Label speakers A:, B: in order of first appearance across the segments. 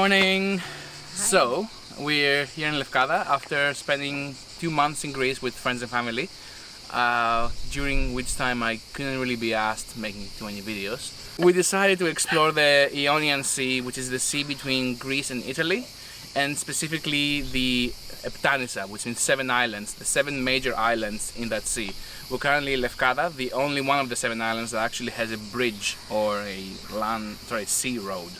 A: morning! So, we're here in Lefkada after spending 2 months in Greece with friends and family, during which time I couldn't really be asked making too many videos. We decided to explore the Ionian Sea, which is the sea between Greece and Italy, and specifically the Heptanissa, which means 7 islands, the 7 major islands in that sea. We're currently in Lefkada, the only one of the 7 islands that actually has a bridge or a sea road.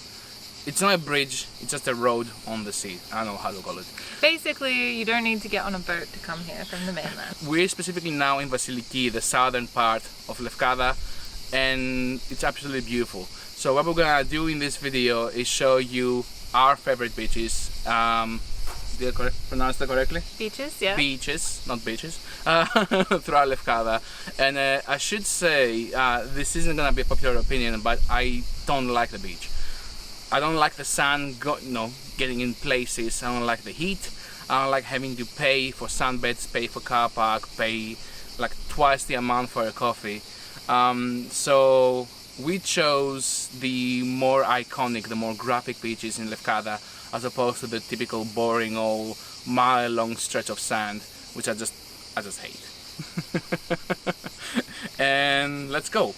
A: It's not a bridge, it's just a road on the sea. I don't know how to call it.
B: Basically, you don't need to get on a boat to come here from the mainland.
A: We're specifically now in Vasiliki, the southern part of Lefkada, and it's absolutely beautiful. So what we're gonna do in this video is show you our favorite beaches. Did I pronounce that correctly?
B: Beaches, yeah.
A: Beaches, not beaches, throughout Lefkada. And I should say, this isn't gonna be a popular opinion, but I don't like the beach. I don't like the sun getting in places. I don't like the heat. I don't like having to pay for sunbeds, pay for car park, pay like twice the amount for a coffee. So we chose the more iconic, the more graphic beaches in Lefkada, as opposed to the typical boring old mile-long stretch of sand, which I just hate. And let's go.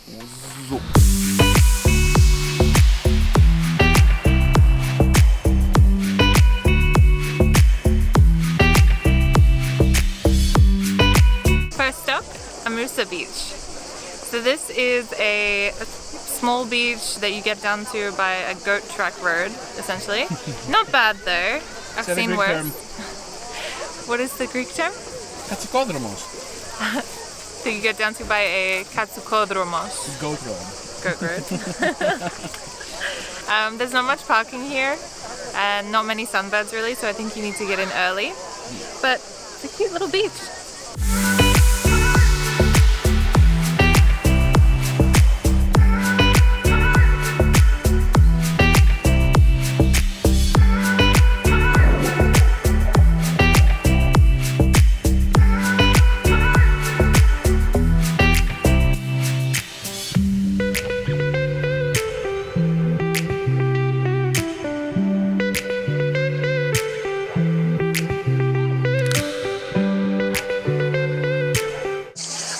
B: Amusa Beach. So this is a small beach that you get down to by a goat track road, essentially. Not bad though. I've seen worse. What is the Greek term?
A: Katsukodromos.
B: So you get down to by a katsukodromos.
A: Goat road.
B: Goat road. There's not much parking here and not many sunbeds really, so I think you need to get in early. But it's a cute little beach.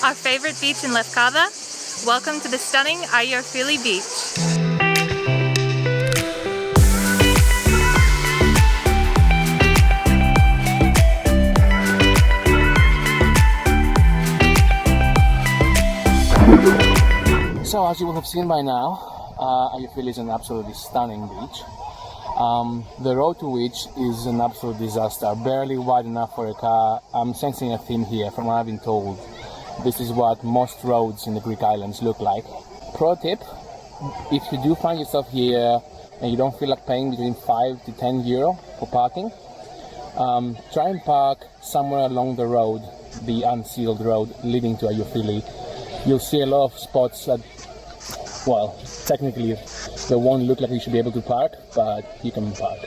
B: Our favorite beach in Lefkada. Welcome to the stunning Ionian Beach.
A: So as you will have seen by now, Ionian is an absolutely stunning beach. The road to which is an absolute disaster, barely wide enough for a car. I'm sensing a theme here from what I've been told. This is what most roads in the Greek islands look like. Pro tip, if you do find yourself here and you don't feel like paying between 5 to 10 euro for parking, try and park somewhere along the road, the unsealed road leading to Ionian. You'll see a lot of spots that, well, technically they won't look like you should be able to park, but you can park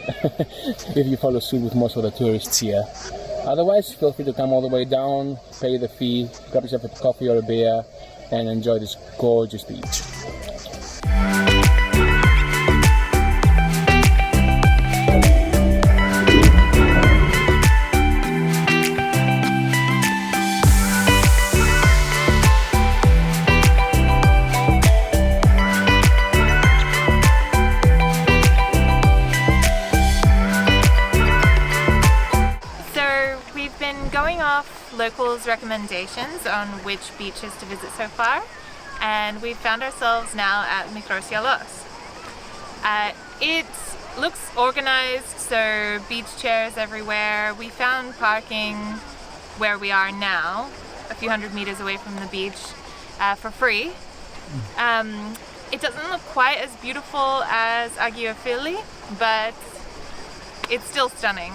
A: if you follow suit with most of the tourists here. Otherwise, feel free to come all the way down, pay the fee, grab yourself a coffee or a beer, and enjoy this gorgeous beach.
B: Going off locals' recommendations on which beaches to visit so far, and we've found ourselves now at Mikros Yalos. It looks organized, so beach chairs everywhere. We found parking where we are now, a few hundred meters away from the beach, for free. It doesn't look quite as beautiful as Agiofili, but it's still stunning.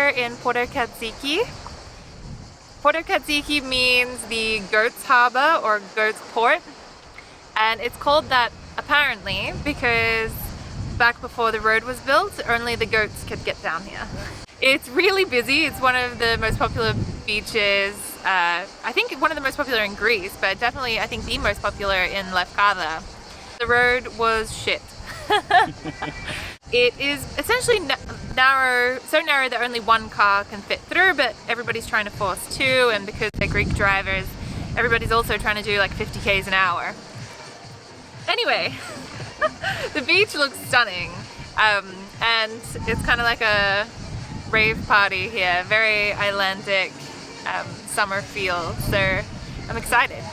B: here in Porto Katsiki. Porto Katsiki means the goat's harbor or goat's port, and it's called that apparently because back before the road was built, only the goats could get down here. It's really busy. It's one of the most popular beaches, I think one of the most popular in Greece, but definitely I think the most popular in Lefkada. The road was shit. It is essentially narrow, so narrow that only one car can fit through, but everybody's trying to force two, and because they're Greek drivers, everybody's also trying to do like 50 k's an hour. Anyway, the beach looks stunning, and it's kind of like a rave party here, very Icelandic summer feel, so I'm excited.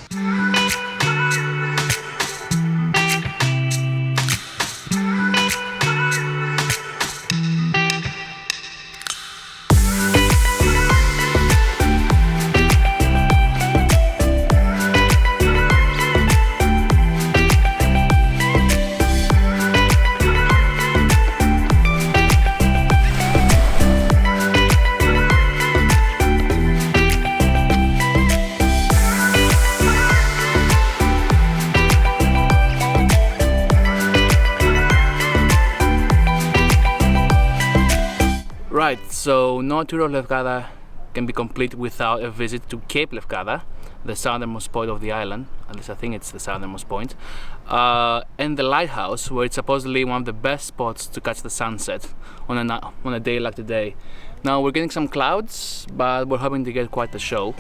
A: Right, so no tour of Lefkada can be complete without a visit to Cape Lefkada, the southernmost point of the island. At least I think it's the southernmost point, and the lighthouse, where it's supposedly one of the best spots to catch the sunset on a day like today. Now we're getting some clouds, but we're hoping to get quite the show.